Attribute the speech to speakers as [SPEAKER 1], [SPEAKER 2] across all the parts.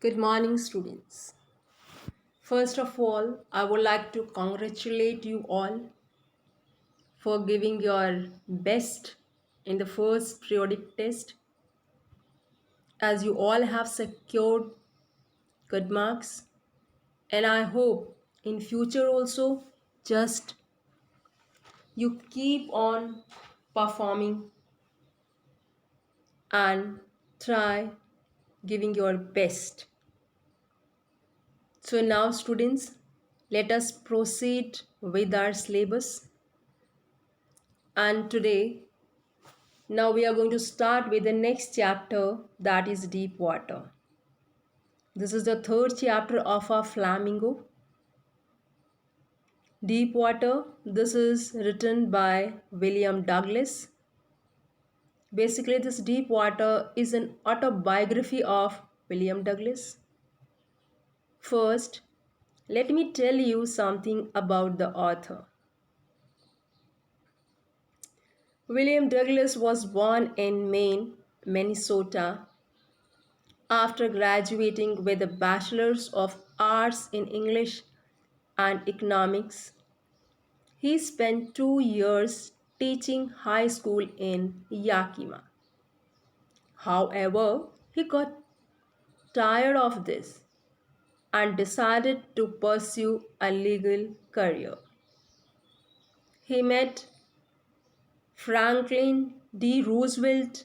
[SPEAKER 1] Good morning, students. First of all, I would like to congratulate you all for giving your best in the first periodic test, as you all have secured good marks. And I hope in future also, just you keep on performing and try giving your best. So now, students, let us proceed with our syllabus. And today, now we are going to start with the next chapter, that is deep water. This is the third chapter of our Flamingo. Deep water, this is written by William Douglas. Basically, this deep water is an autobiography of William Douglas. First, let me tell you something about the author. William Douglas was born in Maine, Minnesota, after graduating with a Bachelor's of Arts in English and Economics. He spent 2 years teaching high school in Yakima. However, he got tired of this and decided to pursue a legal career. He met Franklin D. Roosevelt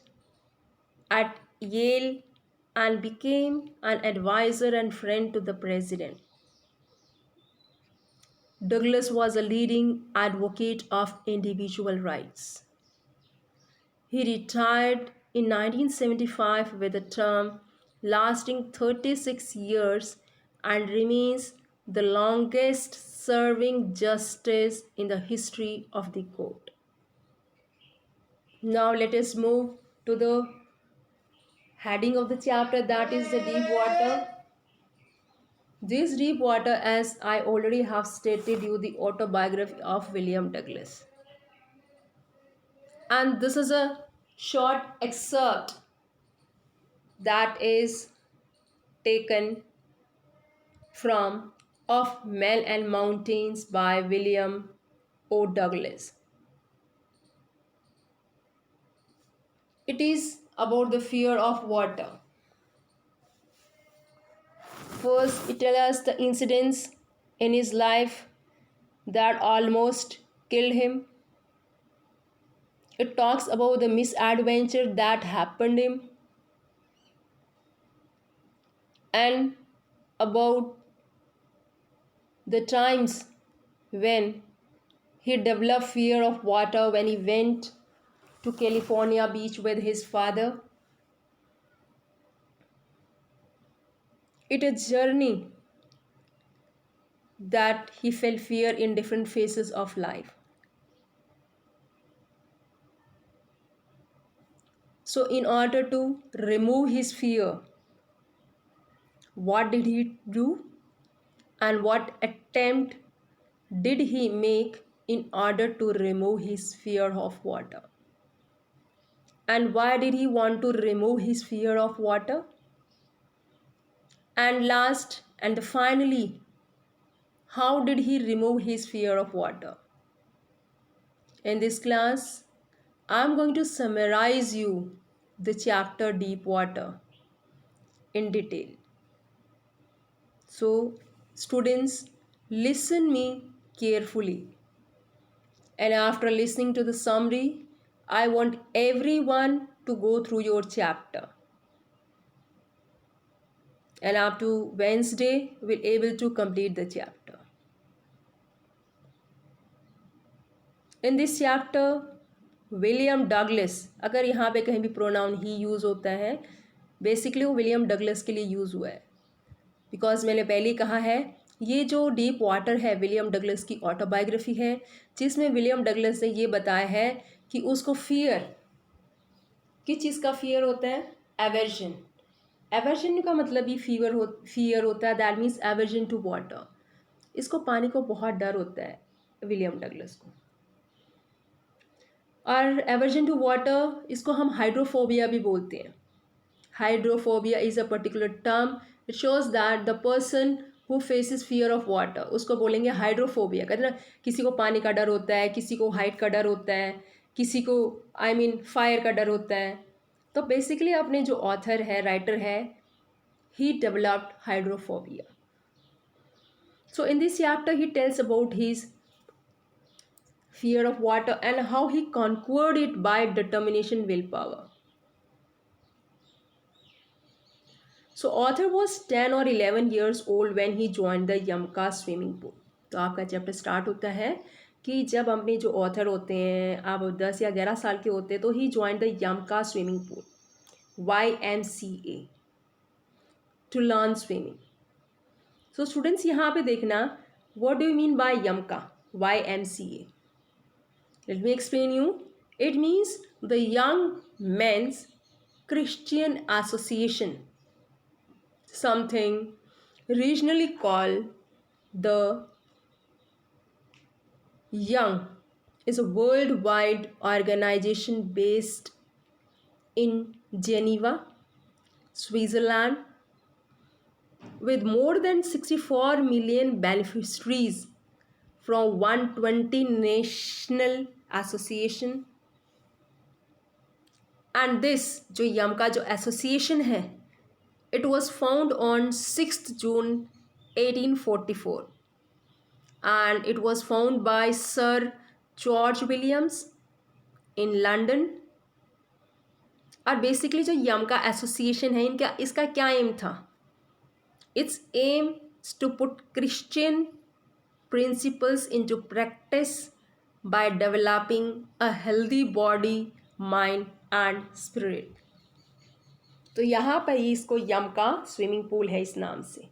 [SPEAKER 1] at Yale and became an advisor and friend to the president. Douglas was a leading advocate of individual rights. He retired in 1975 with a term lasting 36 years and remains the longest serving justice in the history of the court. Now let us move to the heading of the chapter, that is the deep water. This deep water, as I already have stated you, the autobiography of William Douglas. And this is a short excerpt that is taken from Of Men and Mountains by William O. Douglas. It is about the fear of water. First, it tells us the incidents in his life that almost killed him. It talks about the misadventure that happened him and about the times when he developed fear of water when he went to California beach with his father. It is a journey that he felt fear in different phases of life. So in order to remove his fear, what did he do and what attempt did he make in order to remove his fear of water? And why did he want to remove his fear of water? And last and finally, how did he remove his fear of water? In this class, I'm going to summarize you the chapter Deep Water in detail. So, students, listen me carefully. And after listening to the summary, I want everyone to go through your chapter. And up to Wednesday, we'll able to complete the chapter. In this chapter, William Douglas, अगर यहाँ पे कहीं भी pronoun ही use होता है, basically वो William Douglas के लिए यूज़ हुआ है, बिकॉज मैंने पहले कहा है ये जो डीप वाटर है विलियम डगलस की ऑटोबायोग्राफी है, जिसमें विलियम डगलस ने ये बताया है कि उसको फियर, किस चीज़ का फियर होता है? एवर्जन। एवर्जन का मतलब ही फियर होता है, that means aversion to water. इसको पानी को बहुत डर होता है विलियम डगलस को। और एवर्जन टू वाटर, इसको हम हाइड्रोफोबिया भी बोलते हैं। Hydrophobia is a particular term it shows that the person who faces fear of water, उसको बोलेंगे हाइड्रोफोबिया। कहते ना, किसी को पानी का डर होता है, किसी को हाइट का डर होता है, किसी को फायर का डर होता है। तो बेसिकली अपने जो ऑथर है, राइटर है, he developed hydrophobia. So in this chapter he tells about his fear of water and how he conquered it by determination, willpower. So author was 10 or 11 years old when he joined the Yamka swimming pool. तो आपका chapter start होता है कि जब अपने जो author होते हैं, आप 10 या 11 साल के होते हैं, तो he join the YMCA swimming pool, YMCA, to learn swimming. So students यहाँ पे देखना, what do you mean by YMCA, YMCA? Let me explain you. It means the Young Men's Christian Association, something regionally called the Young, is a worldwide organization based in Geneva, Switzerland, with more than 64 million beneficiaries from 120 national association. And this जो यमका जो association है, it was found on 6th June 1844 and it was found by Sir George Williams in London. और basically जो YMCA association है, इनका इसका क्या aim था? It's aim to put Christian principles into practice by developing a healthy body, mind and spirit. तो यहाँ पर ही इसको यमका स्विमिंग पूल है इस नाम से.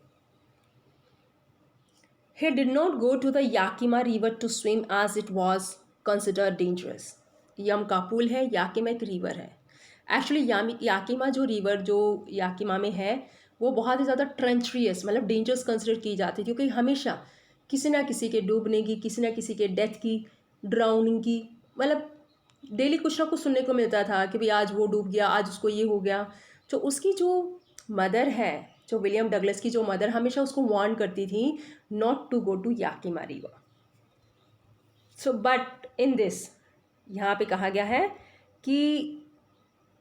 [SPEAKER 1] He did not go to the Yakima river to swim as it was considered dangerous. YMCA pool है, Yakima एक रिवर है. एक्चुअली याकिमा जो रिवर जो याकिमा में है, वो बहुत ही ज़्यादा ट्रेंचरियस, मतलब डेंजरस कंसिडर की जाती है, क्योंकि हमेशा किसी ना किसी के डूबने की, किसी ना किसी के डेथ की, ड्राउनिंग की, मतलब डेली कुछ ना कुछ सुनने को मिलता था कि भाई आज वो डूब गया, आज उसको ये हो गया. तो उसकी जो मदर है, जो विलियम डगलस की जो मदर, हमेशा उसको वार्न करती थी not to go to Yakima river. So but in this, यहाँ पे कहा गया है कि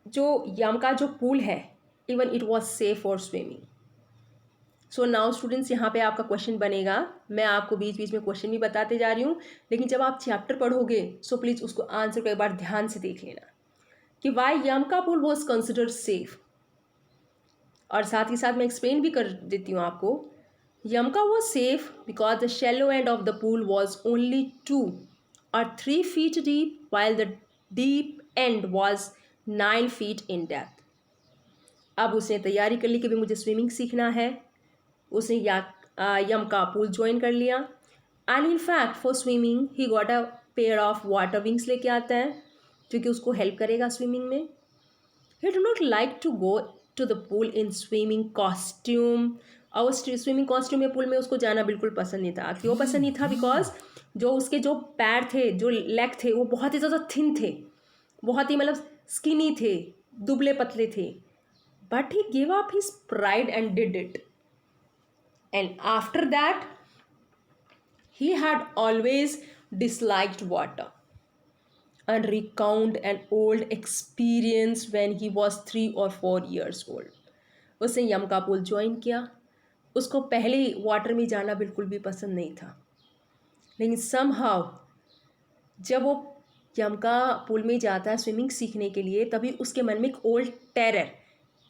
[SPEAKER 1] जो यमका जो पूल है, even it was safe for swimming. So now students, यहाँ पे आपका क्वेश्चन बनेगा. मैं आपको बीच बीच में क्वेश्चन भी बताते जा रही हूँ, लेकिन जब आप चैप्टर पढ़ोगे सो प्लीज़ उसको आंसर को एक बार ध्यान से देख लेना कि why YMCA pool was considered safe. और साथ ही साथ मैं एक्सप्लेन भी कर देती हूँ आपको. YMCA was safe because the shallow end of the pool was only 2 or 3 feet deep, while the deep end was 9 feet in depth. अब उसने तैयारी कर ली कि भी मुझे स्विमिंग सीखना है. उसने यमका पूल ज्वाइन कर लिया. And in fact for swimming he got a pair of water wings लेके आता है, क्योंकि उसको हेल्प करेगा स्विमिंग में. He do not like to go to the pool in swimming costume. और स्विमिंग कॉस्ट्यूम में पूल में उसको जाना बिल्कुल पसंद नहीं था. क्यों पसंद नहीं था? बिकॉज जो उसके जो पैर थे, जो लेग थे, वो बहुत ही ज़्यादा थिन थे, बहुत ही मतलब स्किनी थे, दुबले पतले थे. But he give up his pride and did it. And after that, he had always disliked water and recount an old experience when he was 3 or 4 years old. उसने यमका पूल ज्वाइन किया. उसको पहले water में जाना बिल्कुल भी पसंद नहीं था, लेकिन somehow जब वो यमका पूल में जाता है स्विमिंग सीखने के लिए, तभी उसके मन में एक ओल्ड टेरर,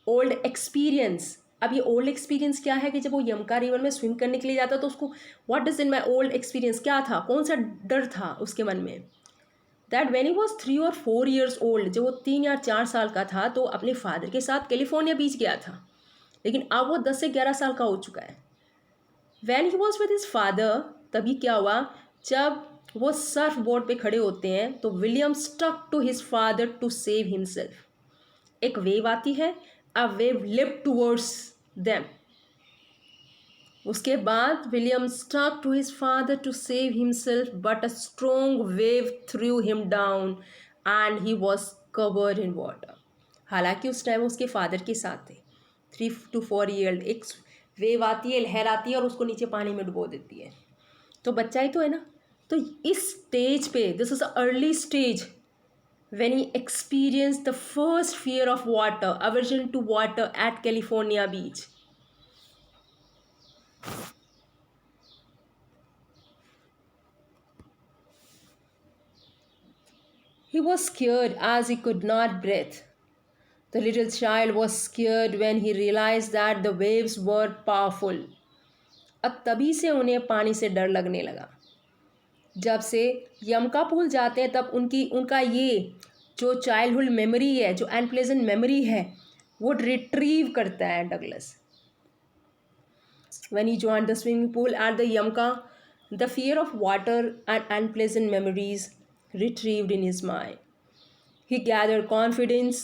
[SPEAKER 1] ओल्ड एक्सपीरियंस. अब ये ओल्ड एक्सपीरियंस क्या है कि जब वो यमका रिवर में स्विम करने के लिए जाता तो उसको what does in my old experience क्या था, कौन सा डर था उसके मन में. That when he was 3 or 4 years old, जब वो 3 या 4 साल का था, तो अपने फादर के साथ कैलिफोर्निया बीच गया था. लेकिन अब वो 10 से 11 साल का हो चुका है. When he was with his father, तभी क्या हुआ, जब वो सर्फ बोर्ड पे खड़े होते हैं तो William stuck to his father to save himself. एक वेव आती है, a wave leapt towards them. उसके बाद William stuck to his father to save himself, but a strong wave threw him down and he was covered in water. हालांकि उस time उसके father के साथ थे, 3 to 4 year old. एक wave आती है, लहर आती है और उसको नीचे पानी में डुबो देती है। तो बच्चा ही तो है ना। तो इस स्टेज पे, this is a early stage when he experienced the first fear of water, aversion to water at California beach. He was scared as he could not breathe. The little child was scared when he realized that the waves were powerful. अब तभी से उन्हें पानी से डर लगने लगा। जब से यमका पूल जाते हैं तब उनका ये जो चाइल्डहुड मेमोरी है, जो अनप्लेजेंट मेमोरी है, वो रिट्रीव करता है Douglas. When he joined the swimming pool at the Yamka, the fear of water and unpleasant memories retrieved in his mind. He gathered confidence.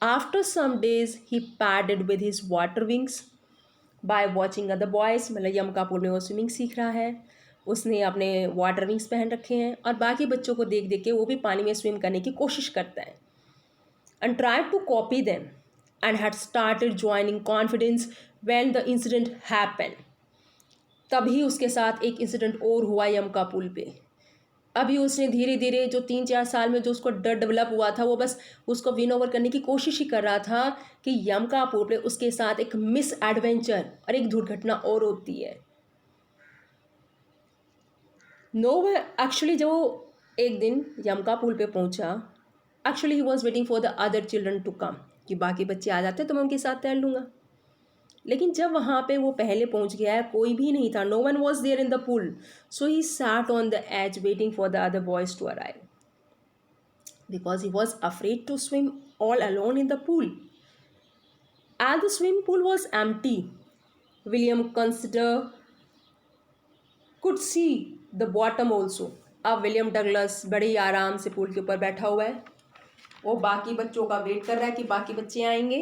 [SPEAKER 1] After some days, he padded with his water wings by watching other boys. मतलब यमका pool में वो swimming सीख रहा है, उसने अपने water wings पहन रखे हैं और बाकी बच्चों को देख देख के वो भी पानी में स्विम करने की कोशिश करता है। And tried to copy them and had started joining confidence when the incident happened. तभी उसके साथ एक इंसिडेंट और हुआ यमका पुल पे। अभी उसने धीरे धीरे जो 3-4 साल में जो उसको डर डेवलप हुआ था, वो बस उसको विन ओवर करने की कोशिश ही कर रहा था कि यमका पुल पे उसके साथ एक मिस एडवेंचर और एक दुर्घटना और होती है। एक्चुअली जो एक दिन यमका पुल पे पहुंचा, actually he was waiting for the other children to come, कि बाकी बच्चे आ जाते तो मैं उनके साथ तैर लूँगा। लेकिन जब वहाँ पे वो पहले पहुँच गया है, कोई भी नहीं था, no one was there in the pool, so he sat on the edge waiting for the other boys to arrive because he was afraid to swim all alone in the pool. As the swimming pool was empty, William could see the bottom also. अब William Douglas बड़े ही आराम से pool के ऊपर बैठा हुआ है, वो बाकी बच्चों का वेट कर रहा है कि बाकी बच्चे आएंगे।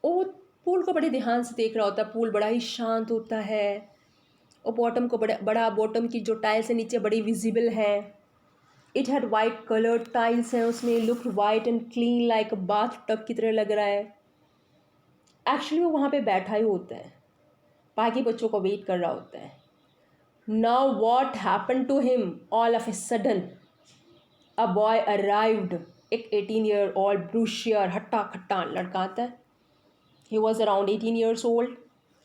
[SPEAKER 1] वो पूल को बड़े ध्यान से देख रहा होता है, पूल बड़ा ही शांत होता है और बॉटम को बड़ा बॉटम की जो टाइल्स है नीचे बड़ी विजिबल है। It had white coloured tiles हैं उसमें, look white and clean like bath tub की तरह लग रहा है। एक्चुअली वो वहाँ पे बैठा ही होता है, बाकी बच्चों को वेट कर रहा होता है। Now what happen to him, all of a sudden a boy arrived. एक 18-year-old ब्रूशियर हट्टा खट्टा लड़का आता है। He was around 18 years old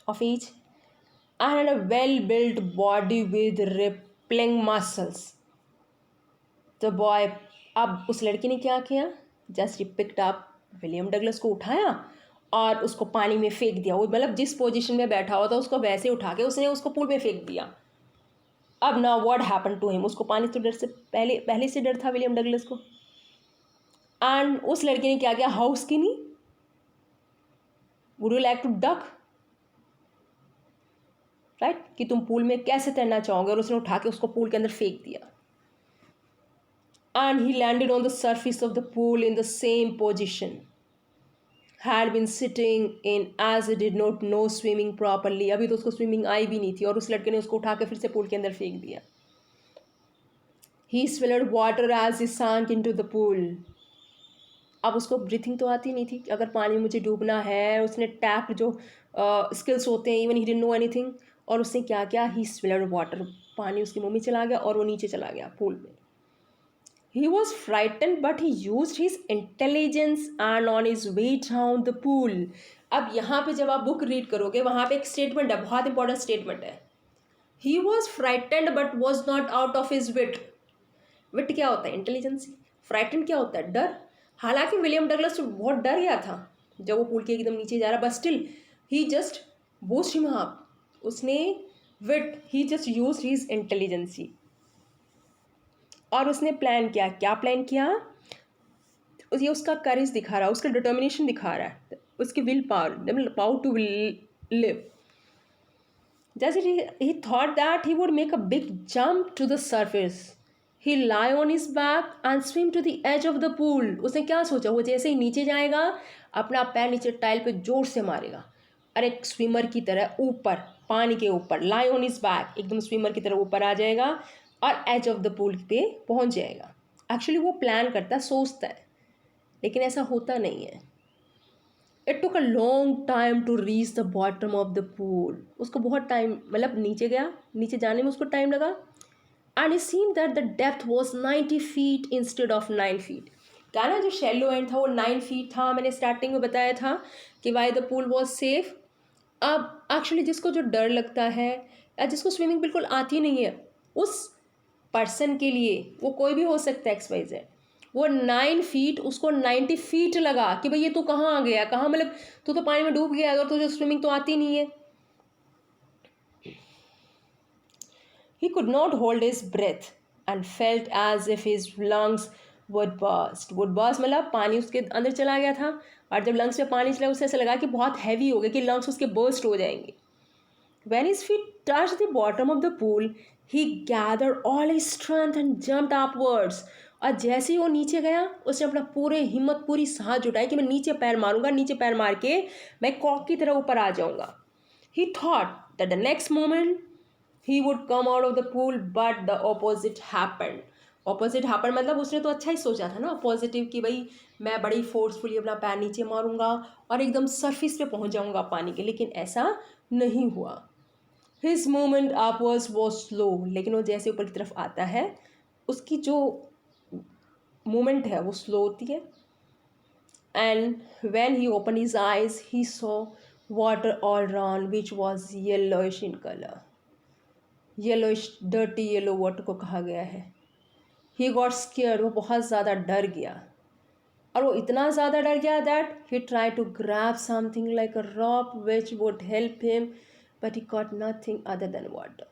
[SPEAKER 1] of age and had a well-built body with rippling muscles. The boy, अब उस लड़की ने क्या किया, just picked up William Douglas को उठाया और उसको पानी में फेंक दिया। वो मतलब जिस पोजीशन में बैठा हुआ था उसको वैसे उठा के उसने उसको पूल में फेंक दिया। अब now what happen to him, उसको पानी तो डर से पहले से डर था विलियम डगलस को। एंड उस लड़की ने क्या किया, how skinny, would you like to duck, right, कि तुम पूल में कैसे तैरना चाहोगे, और उसने उठा के उसको पूल के अंदर फेंक दिया। And he landed on the surface of the pool in the same position had been sitting in as it did not know swimming properly. अभी तो उसको स्विमिंग आई भी नहीं थी और उस लड़के ने उसको उठा के फिर से पूल के अंदर फेंक दिया। He swallowed water as he sank into the pool। अब उसको ब्रीथिंग तो आती नहीं थी कि अगर पानी में मुझे डूबना है। उसने टैप जो स्किल्स होते हैं, even he didn't know anything, और उसने क्या किया, ही स्वेलड वाटर, पानी उसके मुंह में चला गया और वो नीचे चला गया पूल में। He was frighten but he used his intelligence and on his way down the pool. अब यहाँ पे जब आप बुक रीड करोगे वहाँ पे एक स्टेटमेंट है, बहुत इंपॉर्टेंट स्टेटमेंट है। He was frightened but was not out of his wit. Wit क्या होता है, इंटेलिजेंस। फ्राइटेंड क्या होता है, डर। हालांकि विलियम डगलस बहुत डर गया था जब वो पूल के एकदम नीचे जा रहा, but still he just boost him up. उसने विट, ही जस्ट यूज हिज इंटेलिजेंसी। और उसने प्लान किया, क्या प्लान किया, ये उसका करेज दिखा रहा है, उसका डिटर्मिनेशन दिखा रहा है, उसकी विल पावर टू लिव। जैसे he thought that he would make a big jump to the surface, he lie on his back and swim to the edge of the pool. उसने क्या सोचा, वो जैसे ही नीचे जाएगा अपना पैर नीचे टाइल पे जोर से मारेगा और एक स्विमर की तरह ऊपर, पानी के ऊपर, लाई ऑन हिज बैक, एकदम स्विमर की तरह ऊपर आ जाएगा और एज ऑफ द पूल पे पहुंच जाएगा। एक्चुअली वो प्लान करता है, सोचता है, लेकिन ऐसा होता नहीं है। It took a long time to reach the bottom of the pool. उसको बहुत टाइम, मतलब नीचे गया, नीचे जाने में उसको टाइम लगा। And it seem that the depth was 90 feet instead of 9 feet. क्या ना, जो शैलो एंड था वो 9 फीट था। मैंने स्टार्टिंग में बताया था कि why the pool was safe. अब एक्चुअली जिसको जो डर लगता है या जिसको स्विमिंग बिल्कुल आती नहीं है, उस पर्सन के लिए, वो कोई भी हो सकता है XYZ, वो 9 फीट उसको 90 फीट लगा कि भाई ये तू कहाँ आ गया, कहाँ, मतलब तू तो पानी में डूब गया और तुझे स्विमिंग तो आती नहीं है। He could not hold his breath and felt as if his lungs would burst. Would burst मतलब पानी उसके अंदर चला गया था, और जब लंग्स में पानी चला उसे ऐसा लगा कि बहुत हैवी हो गया, कि लंग्स उसके बर्स्ट हो जाएंगे। When his feet touched the bottom of the pool, he gathered all his strength and jumped upwards. और जैसे ही वो नीचे गया, उसने अपना पूरे हिम्मत, पूरी सांस जुटाई कि मैं नीचे पैर मारूंगा, नीचे पैर मार के मैं कॉक की तरह ऊपर आ जाऊंगा। He thought that the next moment he would come out of the pool, but the opposite happened. Opposite happen मतलब उसने तो अच्छा ही सोचा था ना, पॉजिटिव, कि भाई मैं बड़ी फोर्सफुली अपना पैर नीचे मारूंगा और एकदम सरफेस पे पहुंच जाऊंगा पानी के, लेकिन ऐसा नहीं हुआ। His movement upwards was slow, लेकिन वो जैसे ऊपर की तरफ आता है उसकी जो मूवमेंट है वो स्लो होती है। And when he open his eyes he saw water all round which was yellowish in colour. Yellowish dirty yellow water को कहा गया है। ही गॉट स्केयर्ड, वो बहुत ज़्यादा डर गया, और वो इतना ज़्यादा डर गया that he try to grab something like a rock which would help him, but he got nothing other than water.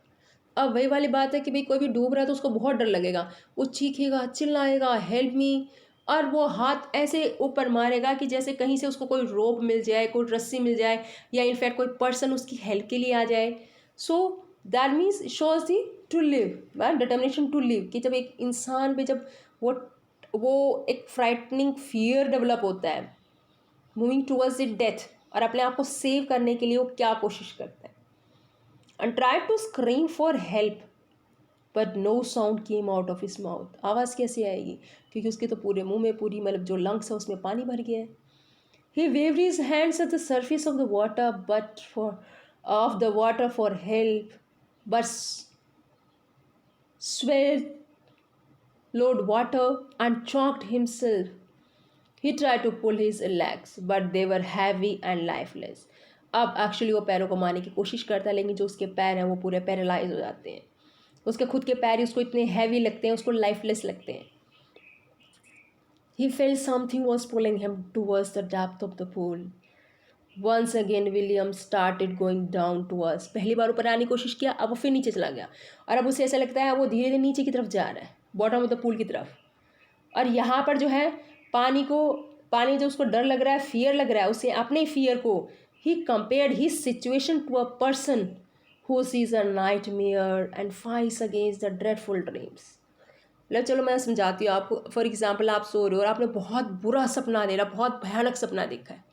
[SPEAKER 1] अब वही वाली बात है कि भाई कोई भी डूब रहा है तो उसको बहुत डर लगेगा, वो चीखेगा, चिल्लाएगा, हेल्प मी, और वो हाथ ऐसे ऊपर मारेगा कि जैसे कहीं से उसको कोई रोप मिल जाए, कोई रस्सी मिल जाए, या इनफैक्ट कोई पर्सन उसकी हेल्प के लिए आ जाए। So that means shows the to live, determination to live, कि जब एक इंसान पे जब वो एक फ्राइटनिंग फियर डेवलप होता है, मूविंग टूवर्ड्स द डेथ, और अपने आप को सेव करने के लिए वो क्या कोशिश करता है। And try to scream for help, but no sound came out of his mouth. आवाज़ कैसे आएगी, क्योंकि उसके तो पूरे मुंह में, पूरी मतलब जो लंग्स है उसमें पानी भर गया है। He waved his hands at the surface of the water, but for of the water for help, but swallowed water and choked himself. He tried to pull his legs, but they were heavy and lifeless. अब actually वो पैरों को मारने की कोशिश करता है, लेकिन जो उसके पैर हैं वो पूरे पैरालाइज हो जाते हैं। उसके खुद के पैर ही उसको इतने हैवी लगते हैं, उसको लाइफलेस लगते हैं। He felt something was pulling him towards the depth of the pool. Once again William started going down towards. पहली बार ऊपर आने की कोशिश किया, अब वो फिर नीचे चला गया, और अब उसे ऐसा लगता है वो धीरे धीरे नीचे की तरफ जा रहा है, बॉटम ऑफ द पूल की तरफ। और यहाँ पर जो है पानी जो उसको डर लग रहा है, फियर लग रहा है, उसे अपने फियर को he compared his situation to a person who sees a nightmare and fights against the dreadful dreams. मतलब चलो मैं समझाती हूँ आपको। फॉर एग्जाम्पल, आप सो रहे हो और आपने बहुत बुरा सपना देखा, बहुत भयानक सपना देखा है,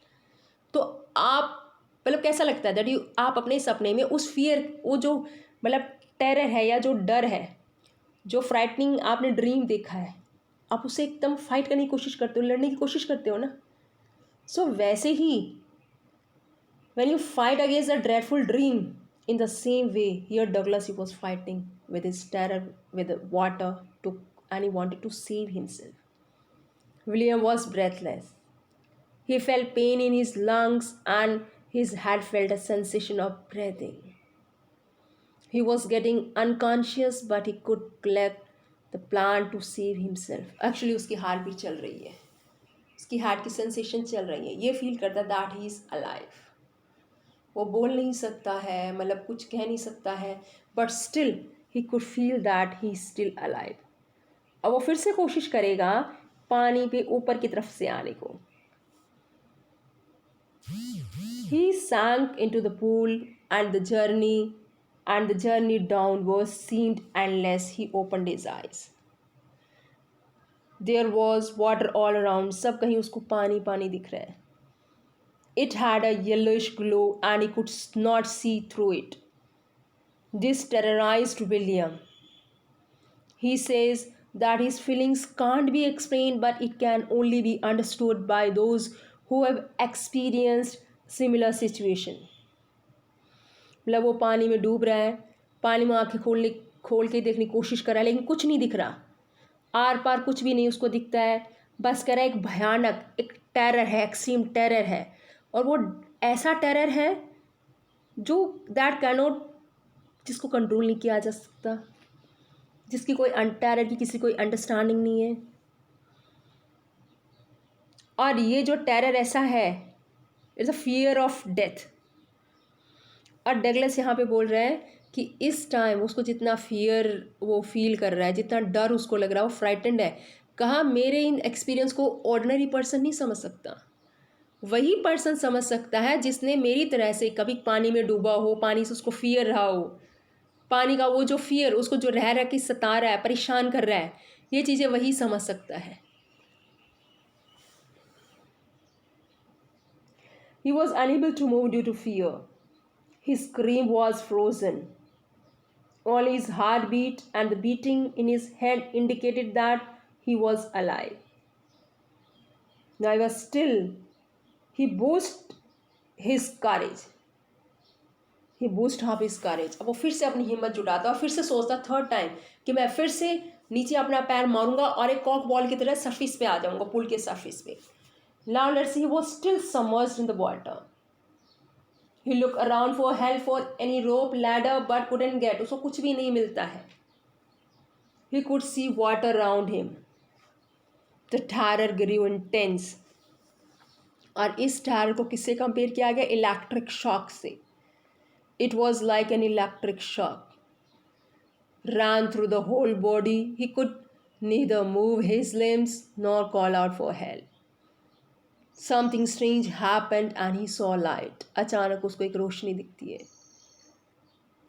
[SPEAKER 1] तो आप मतलब कैसा लगता है दैट आप अपने सपने में उस फियर, वो जो मतलब टेरर है या जो डर है, जो फ्राइटनिंग आपने ड्रीम देखा है, आप उससे एकदम फाइट करने की कोशिश करते हो, लड़ने की कोशिश करते हो ना। सो वैसे ही when you fight against a dreadful dream, in the same way here Douglas he was fighting with his terror with water too, and he wanted to save himself. William was breathless, he felt pain in his lungs and his head felt a sensation of breathing. He was getting unconscious, but he could collect the plan to save himself. Actually उसकी heart भी चल रही है, उसकी heart की sensation चल रही है, ये फील करता है दैट ही इज़ अलाइव। वो बोल नहीं सकता है, मतलब कुछ कह नहीं सकता है, but still he could feel that he is still alive. अब वो फिर से कोशिश करेगा पानी पे ऊपर की तरफ से आने को। He sank into the pool, and the journey downwards seemed endless. He opened his eyes. There was water all around. सब कहीं उसको पानी पानी दिख रहा है। It had a yellowish glow and he could not see through it. This terrorized William. He says that his feelings can't be explained, but it can only be understood by those who have experienced similar situation. मतलब वो पानी में डूब रहा है, पानी में आँखें खोल के देखने की कोशिश कर रहा है, लेकिन कुछ नहीं दिख रहा, आर पार कुछ भी नहीं उसको दिखता है, बस कह रहा है एक भयानक, एक टेरर है, एक्सट्रीम टेरर है, और वो ऐसा टेरर है जो दैट कैनोट, जिसको कंट्रोल नहीं किया जा सकता, जिसकी कोई टेरर की किसी कोई अंडरस्टैंडिंग नहीं है। और ये जो टेरर ऐसा है, it's a fear of death. और डगलस यहाँ पे बोल रहा है कि इस टाइम उसको जितना फियर वो फील कर रहा है, जितना डर उसको लग रहा है, वो फ्राइटेंड है। कहा मेरे इन एक्सपीरियंस को ऑर्डिनरी पर्सन नहीं समझ सकता, वही पर्सन समझ सकता है जिसने मेरी तरह से कभी पानी में डूबा हो, पानी से उसको फियर रहा हो, पानी का वो जो फियर उसको जो रह रह के सता रहा है, परेशान कर रहा है, ये चीज़ें वही समझ सकता है। He was unable to move due to fear. His scream was frozen. Only his heartbeat and the beating in his head indicated that he was alive. Now he was still. He boosted his courage. He boosted up his courage. अब वो फिर से अपनी हिम्मत जुटाता और फिर से सोचता थर्ड टाइम कि मैं फिर से नीचे अपना पैर मारूंगा और एक कॉक बॉल की तरह सरफेस पे आ जाऊंगा, पुल के सरफेस पे। Now let's see, he was still submerged in the water. He looked around for help for any rope, ladder, but couldn't get. उसको कुछ भी नहीं मिलता है। He could see water around him. The terror grew intense. और इस terror को किससे कंपेयर किया गया? इलेक्ट्रिक शॉक से। It was like an electric shock. Ran through the whole body. He could neither move his limbs nor call out for help. Something strange happened and he saw light. अचानक उसको एक रोशनी दिखती है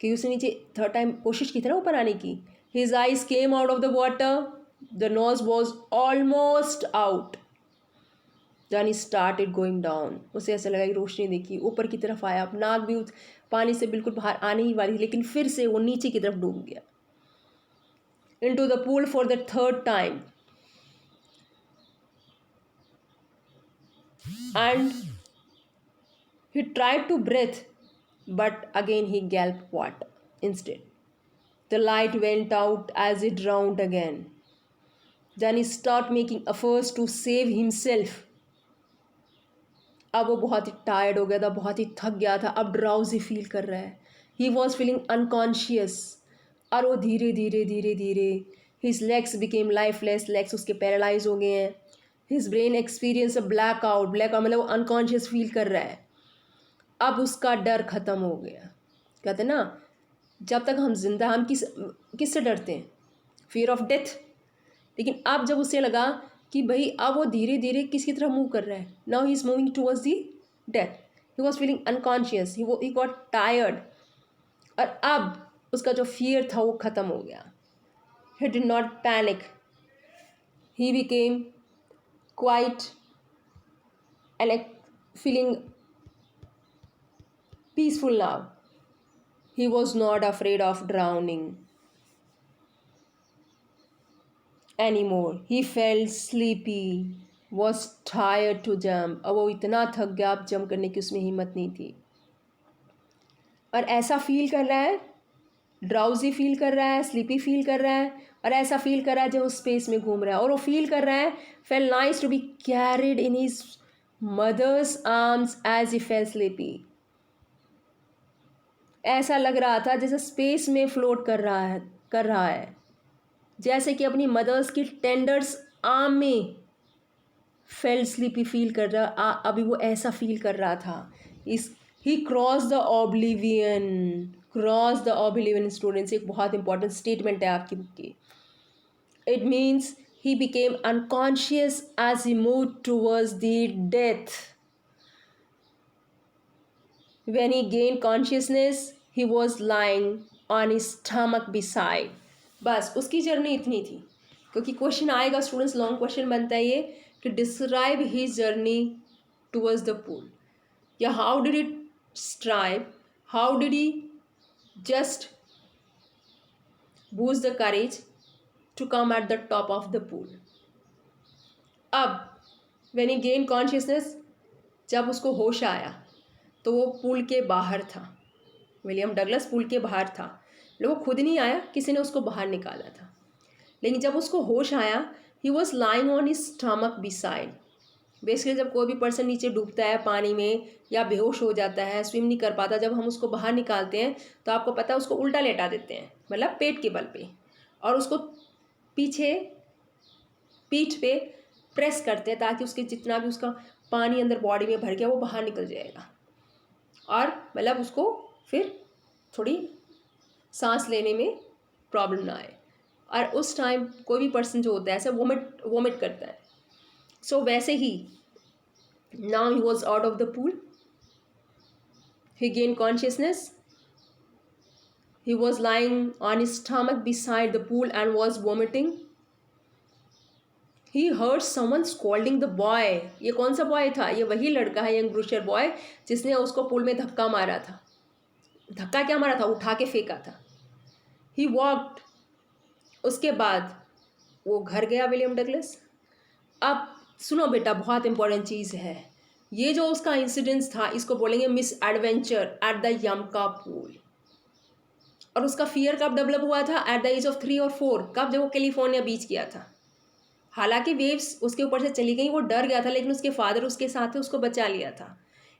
[SPEAKER 1] कि उसने नीचे third time कोशिश की थी ना ऊपर आने की। His eyes came out of the water. The nose was almost out. Then he started going down. उसे ऐसा लगा कि रोशनी देखी, ऊपर की तरफ आया, नाक भी पानी से बिल्कुल बाहर आने ही वाली थी, लेकिन फिर से वो नीचे की तरफ डूब गया। Into the pool for the third time. And he tried to breathe, but again he gulped water instead. The light went out as he drowned again. Then he started making efforts to save himself. अब वो बहुत ही tired हो गया था, बहुत ही थक गया था, अब ड्राउजी फील कर रहा है। He was feeling unconscious. और वो धीरे धीरे धीरे धीरे his legs became lifeless, legs उसके पैरालाइज हो गए हैं। हिज ब्रेन एक्सपीरियंस अ ब्लैकआउट, ब्लैकआउट मतलब वो अनकॉन्शियस फील कर रहा है। अब उसका डर ख़त्म हो गया। कहते हैं ना, जब तक हम जिंदा, हम किससे डरते हैं? Fear of death. लेकिन अब जब उसे लगा कि भाई अब वो धीरे धीरे किसकी तरफ मूव कर रहा है, now he is moving towards the death, he was feeling unconscious, he got tired. और अब उसका जो फियर था वो ख़त्म हो गया। He did not panic, he became quiet and feeling peaceful now. He was not afraid of drowning anymore. He felt sleepy, was tired to jump. अब वो इतना थक गया, अब जंप करने की उसमें हिम्मत नहीं थी। और ऐसा फील कर रहा है, ड्राउजी फील कर रहा है, स्लीपी फील कर रहा है, और ऐसा फील कर रहा है जब वो स्पेस में घूम रहा है। और वो फील कर रहा है, fell nice to be carried in his mother's arms as he fell sleepy. ऐसा लग रहा था जैसे स्पेस में फ्लोट कर रहा है, जैसे कि अपनी मदर्स की टेंडर्स आर्म में फेल स्लीपी फील कर रहा। अभी वो ऐसा फील कर रहा था। इस he cross the oblivion. Cross the oblivion students एक बहुत इंपॉर्टेंट स्टेटमेंट है आपकी बुक की। It means he became unconscious as he move towards the death. When he gained consciousness, he was lying on his stomach beside. बस उसकी journey इतनी थी, क्योंकि क्वेश्चन आएगा स्टूडेंट्स, लॉन्ग क्वेश्चन बनता है ये कि describe his journey towards the pool, या how did it strive, how did he just boost the courage to come at the top of the pool. अब when he gained consciousness, जब उसको होश आया तो वो पूल के बाहर था। विलियम डगलस पूल के बाहर था, वो खुद नहीं आया, किसी ने उसको बाहर निकाला था। लेकिन जब उसको होश आया, he was lying on his stomach beside. Basically जब कोई भी पर्सन नीचे डूबता है पानी में या बेहोश हो जाता है, स्विम नहीं कर पाता, जब हम उसको बाहर निकालते हैं तो आपको पता है उसको उल्टा लेटा देते हैं, मतलब पेट के बल पे, और उसको पीछे पीठ पे प्रेस करते हैं ताकि उसके जितना भी उसका पानी अंदर बॉडी में भर गया वो बाहर निकल जाएगा, और मतलब उसको फिर थोड़ी सांस लेने में प्रॉब्लम ना आए। और उस टाइम कोई भी पर्सन जो होता है ऐसे वोमिट करता है। सो वैसे ही now he was out of the pool, he gain consciousness, he was lying on his stomach beside the pool and was vomiting. He heard someone scolding the boy. ये कौन सा बॉय था? ये वही लड़का है, यंग ब्रूशर बॉय, जिसने उसको पूल में धक्का मारा था। धक्का क्या मारा था? उठा के फेंका था। He walked. उसके बाद वो घर गया विलियम डगलस। अब सुनो बेटा, बहुत इंपॉर्टेंट चीज़ है। ये जो उसका इंसिडेंस था, इसको बोलेंगे misadventure at the YMCA pool. और उसका फियर कब डेवलप हुआ था? एट द एज ऑफ 3 और 4। कब? जब वो कैलिफोर्निया बीच किया था। हालांकि वेव्स उसके ऊपर से चली गई, वो डर गया था, लेकिन उसके फादर उसके साथ थे, उसको बचा लिया था।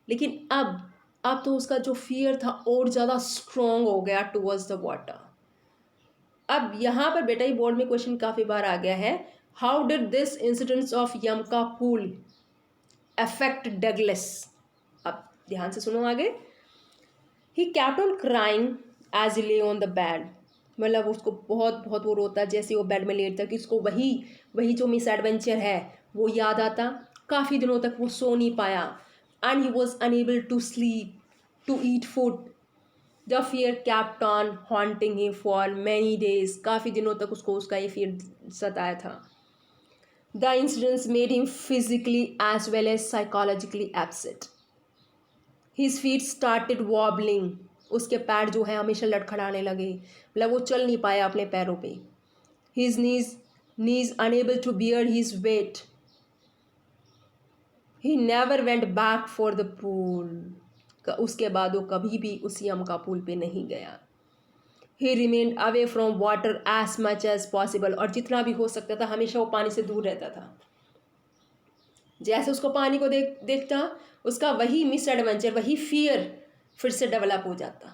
[SPEAKER 1] लेकिन अब तो उसका जो फियर था और ज़्यादा स्ट्रॉन्ग हो गया टुवर्ड्स द वाटर। अब यहाँ पर बेटा, ये बोर्ड में क्वेश्चन काफ़ी बार आ गया है, how did this incidents of YMCA pool affect Douglas? अब ध्यान से सुनो आगे। ही kept on crying as he lay on the bed। मतलब उसको बहुत वो रोता जैसे वो बेड में लेटता, कि उसको वही जो मिस एडवेंचर है वो याद आता। काफ़ी दिनों तक वो सो नहीं पाया। And he was unable to sleep, to eat food. The fear kept on haunting him for many days। काफ़ी दिनों तक उसको उसका ये फियर सताया था। The incidents made him physically as well as psychologically upset. His feet started wobbling. उसके पैर जो है हमेशा लड़खड़ाने लगे, मतलब वो चल नहीं पाया अपने पैरों पे। His knees unable to bear his weight. He never went back for the pool. उसके बाद वो कभी भी उस यमका पूल पे नहीं गया। He remained away from water as much as possible. और जितना भी हो सकता था हमेशा वो पानी से दूर रहता था। जैसे उसको पानी को देखता, उसका वही मिस एडवेंचर, वही फियर फिर से डेवलप हो जाता।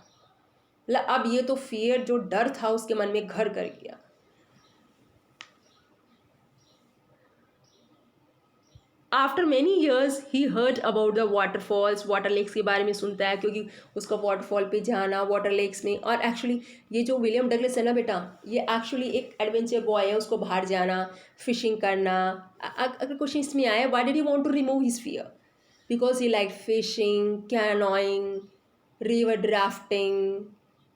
[SPEAKER 1] मतलब अब ये तो फियर, जो डर था उसके मन में घर कर गया। After many years he heard about the waterfalls. Water lakes के बारे में सुनता है, क्योंकि उसका वाटरफॉल पे जाना, वाटर लेक्स में। और एक्चुअली ये जो विलियम डगलस है ना बेटा, ये एक्चुअली एक एडवेंचर बॉय है। उसको बाहर जाना, फिशिंग करना। अगर क्वेश्चन इसमें आया, why did he want to remove his fear? Because he like fishing, canoeing, river drafting,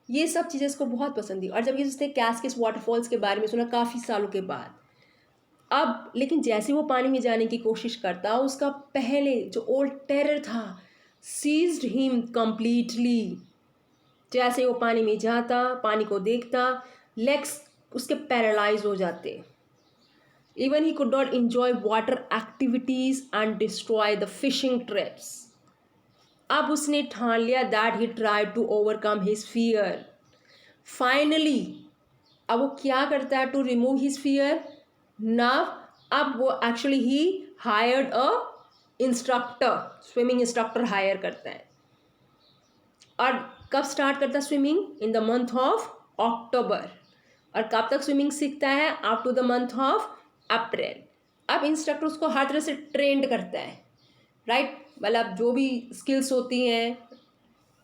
[SPEAKER 1] ये सब चीज़ें इसको बहुत पसंद थी। और जब ये उसने कैस्केड वाटरफॉल्स के बारे में सुना काफ़ी सालों के बाद, अब लेकिन जैसे वो पानी में जाने की कोशिश करता, उसका पहले जो ओल्ड टेरर था सीज्ड हिम कंप्लीटली। जैसे वो पानी में जाता, पानी को देखता, लेग्स उसके पैरालाइज हो जाते। Even he could not enjoy water activities and destroy the fishing trips. अब उसने ठान लिया that he try to overcome his fear. Finally अब वो क्या करता है to remove his fear? Now अब वो actually he hired a instructor, swimming instructor hire करता है। और कब स्टार्ट करता है swimming? In the month of October. और कब तक स्विमिंग सीखता है? Up to the month of April. अब इंस्ट्रक्टर उसको हर तरह से ट्रेंड करता है, राइट? मतलब जो भी स्किल्स होती हैं,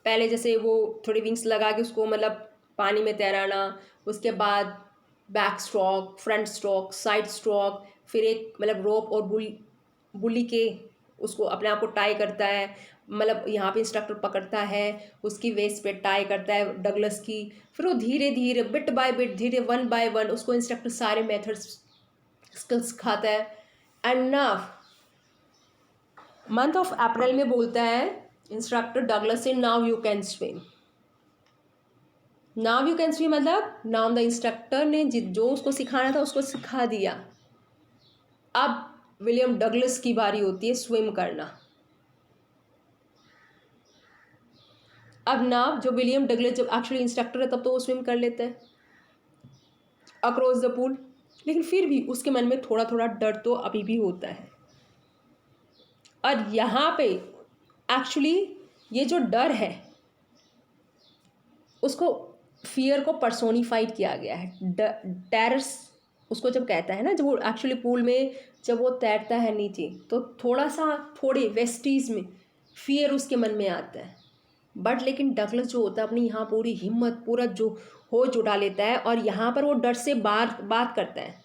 [SPEAKER 1] पहले जैसे वो थोड़ी विंग्स लगा के उसको मतलब पानी में तैराना, उसके बाद back stroke, front stroke, side stroke, फिर एक मतलब रोप और बुली के उसको अपने आप को टाई करता है। मतलब यहाँ पे इंस्ट्रक्टर पकड़ता है, उसकी वेस्ट पे टाई करता है डगलस की। फिर वो धीरे धीरे बिट बाय बिट, धीरे 1 बाय 1 उसको इंस्ट्रक्टर सारे मेथड्स स्किल्स सिखाता है। And now month of April में बोलता है इंस्ट्रक्टर डगलस से, now you can swim. Now you can swim मतलब नाउ द इंस्ट्रक्टर ने जो उसको सिखाना था उसको सिखा दिया। अब विलियम डगलस की बारी होती है स्विम करना। अब ना जो विलियम डगलस जब एक्चुअली इंस्ट्रक्टर है तब तो वो स्विम कर लेता है अक्रॉस द पूल, लेकिन फिर भी उसके मन में थोड़ा थोड़ा डर तो अभी भी होता है। और यहाँ पे एक्चुअली ये जो डर है उसको फियर को पर्सोनिफाइड किया गया है। टेरर्स उसको जब कहता है ना, जब वो एक्चुअली पूल में जब वो तैरता है नीचे तो थोड़े वेस्टीज में फियर उसके मन में आता है। बट लेकिन डगलस जो होता है अपनी यहाँ पूरी हिम्मत पूरा जो हो जुटा लेता है और यहाँ पर वो डर से बात करता है।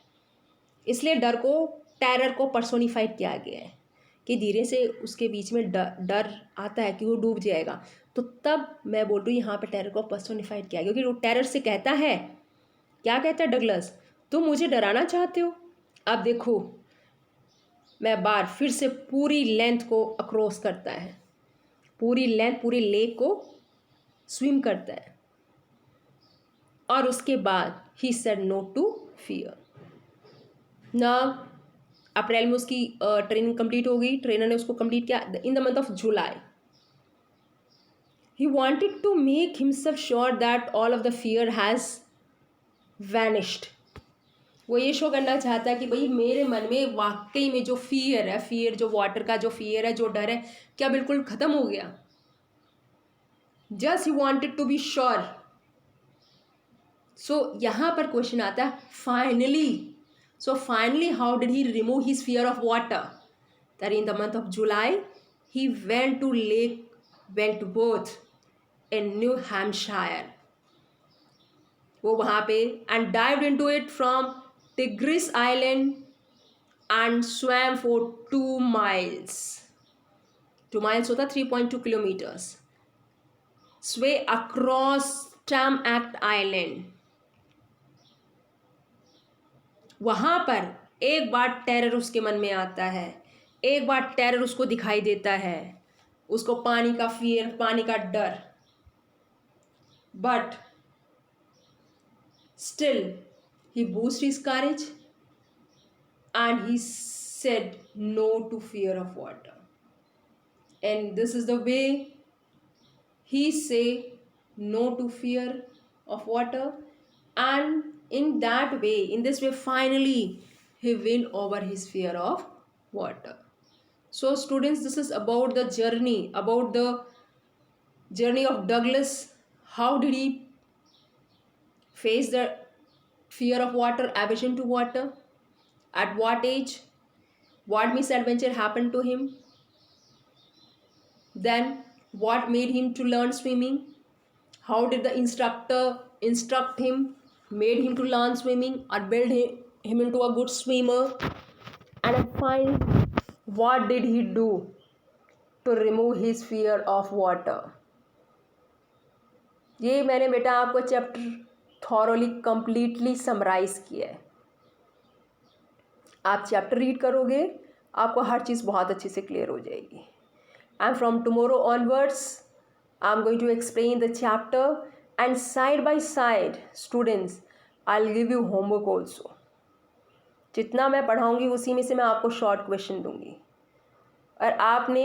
[SPEAKER 1] इसलिए टेरर को पर्सोनिफाइड किया गया है कि धीरे से उसके बीच में डर आता है कि वो डूब जाएगा। तो तब मैं बोल रही हूँ यहाँ पे टेरर को पर्सोनिफाइड किया गया, क्योंकि वो टेरर से कहता है, क्या कहता है डगलस, तुम मुझे डराना चाहते हो। अब देखो मैं बार फिर से पूरी लेंथ को अक्रॉस करता है, पूरी लेंथ पूरी लेक को स्विम करता है और उसके बाद he said no to fear. ना अप्रैल में उसकी ट्रेनिंग कंप्लीट हो गई, ट्रेनर ने उसको कंप्लीट किया in the month of July. He wanted to make himself sure that all of the fear has vanished. वो ये शो करना चाहता है कि भाई मेरे मन में वाकई में जो फियर है, फियर जो वाटर का जो फियर है, जो डर है, क्या बिल्कुल ख़त्म हो गया। Just he wanted to be sure. So यहाँ पर क्वेश्चन आता है finally, how did he remove his fear of water? That in the month of July, he went to Lake Wentworth in New Hampshire. वो वहाँ पे and dived into it from Tigris Island and swam for 2 miles. 2 miles होता 3.2 kilometers. Sway across Tamac Island. वहाँ पर एक बार terror उसके मन में आता है, एक बार टेरर उसको दिखाई देता है, उसको पानी का फियर, पानी का डर। But still he boost his courage and he said no to fear of water. And this is the way he say no to fear of water, and in this way finally he win over his fear of water. So students, this is about the journey of Douglas. How did he face the fear of water, aversion to water, at what age, what misadventure happened to him, then what made him to learn swimming, how did the instructor instruct him, made him to learn swimming or build him into a good swimmer, and finally what did he do to remove his fear of water. ये मैंने बेटा आपको chapter thoroughly completely summarise किया है। आप chapter read करोगे आपको हर चीज़ बहुत अच्छे से क्लियर हो जाएगी। And from tomorrow onwards I am going to explain the chapter, and side by side students I'll give you homework also. जितना मैं पढ़ाऊँगी उसी में से मैं आपको शॉर्ट क्वेश्चन दूँगी और आपने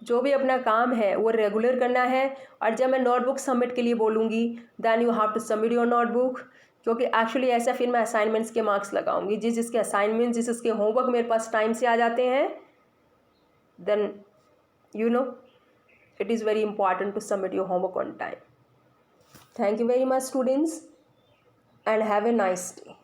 [SPEAKER 1] जो भी अपना काम है वो रेगुलर करना है। और जब मैं नोटबुक सबमिट के लिए बोलूँगी then you have to submit your notebook, क्योंकि एक्चुअली ऐसा फिर मैं असाइनमेंट्स के मार्क्स लगाऊंगी। जिसके असाइनमेंट जिसके होमवर्क मेरे पास टाइम से आ जाते हैं then you know it is very important to submit your homework on time. Thank you very much students and have a nice day.